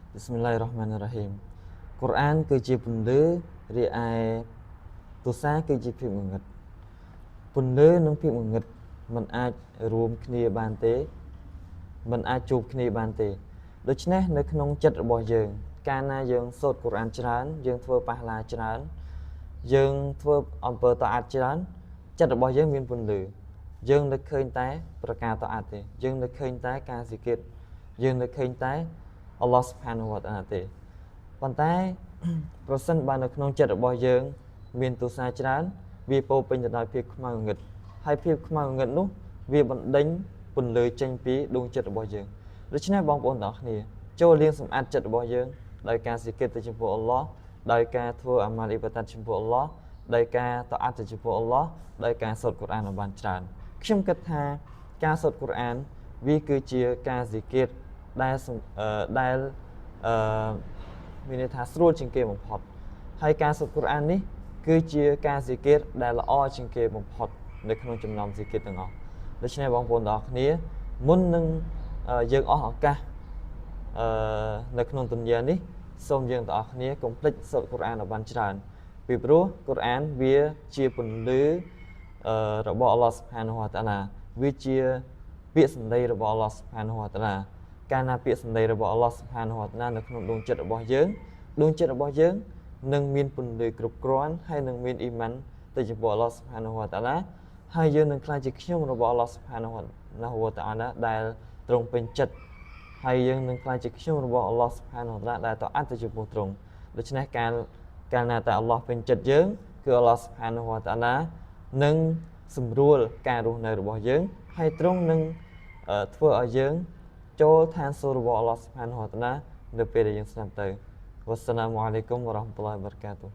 Bismillahirrahmanirrahim. Quran គឺជាពន្លឺរីឯទសាគឺជាភាពងងឹតពន្លឺនិងភាពងងឹតមិនអាចរួមគ្នាបានទេមិនអាចជួបគ្នាបានទេដូច្នេះនៅក្នុងចិត្តរបស់យើងកាលណាយើងសូត្រកូរ៉ានច្រើនយើងធ្វើប៉ះឡាច្រើនយើងធ្វើអំពើតអាតច្រើនចិត្តរបស់យើងមានពន្លឺយើងនឹកឃើញតែប្រការតអាតទេយើងនឹកឃើញតែការស៊ីគិតយើងនឹកឃើញតែអល់ឡោះស៊ុបហានវតាអាឡាទេប៉ុន្តែប្រសិនបើនៅក្នុងចិត្តរបស់យើងមានទោសាច្រើនវាពោពេញទៅដោយភាពខ្មៅងងឹតហើយភាពខ្មៅងងឹតនោះវាបណ្ដេញពន្លឺចេញពីដួងចិត្តរបស់យើងដូច្នេះបងប្អូនទាំងអស់គ្នាចូលលាងសម្អាតចិត្តរបស់យើងដោយការស៊ីគិតទៅចំពោះអល់ឡោះដោយការធ្វើអាម៉ាល់អ៊ីបាដាតចំពោះអល់ឡោះដោយការតអាតទៅចំពោះអល់ឡោះដោយការសូត្រកូរ៉ានឲ្យបានច្រើនខ្ញុំគិតថាការសូត្រកូរ៉ានវាគឺជាការស៊ីគិតដែលមានន័យថាស្រួលជាងគេបំផុតហើយការសូត្រកូរ៉ាននេះគឺជាការស៊ីគិតដែលល្អជាងគេបំផុតនៅក្នុងចំណោមស៊ីគិតទាំងអស់ដូច្នេះបងប្អូនទាំងអស់គ្នាមុននឹងយើងអស់ឱកាសនៅក្នុងទុនយ៉ានេះសូមយើងទាំងអស់គ្នាកុំភ្លេចសូត្រកូរ៉ានឲ្យបានច្រើនពីព្រោះកូរ៉ានវាជាពន្លឺរបស់អល់ឡោះស៊ុបហានវតាអាឡាវាជាពាក្យសម្ដីរបស់អល់ឡោះស៊ុបហានវតាអាឡាកាលណាពាក្យសម្ដីរបស់អល់ឡោះស៊ុបហានវតាអាឡានៅក្នុងដួងចិត្តរបស់យើងនឹងមានពន្លឺគ្រប់គ្រាន់ហើយនឹងមានអ៊ីម៉ានទៅចំពោះអល់ឡោះស៊ុបហានវតាអាឡាហើយយើងនឹងក្លាយជាខ្ញុំរបស់អល់ឡោះស៊ុបហានវតាអាឡាដែលទ្រង់ពេញចិត្តហើយយើងនឹងក្លាយជាខ្ញុំរបស់អល់ឡោះស៊ុបហានវតាអាឡាដែលតអាត់ទៅចំពោះទ្រង់ដូច្នេះកាលណាតែអល់ឡោះពេញចិត្តយើងគឺអល់ឡោះស៊ុបហានវតាអាឡានឹងសម្រួលការរស់នៅរបស់យើងហើយទ្រង់នឹងធ្វើឲ្យយើងចូលឋានសួគ៌របស់អល់ឡោះស៊ុបហានវតាអាឡានៅពេលដែលយើងស្លាប់ទៅវ៉ាស្សាឡាមុអាឡៃគុំវ៉ារ៉ាហ្មាតុលឡាហ៊ីវ៉ាបារកាតុហ៍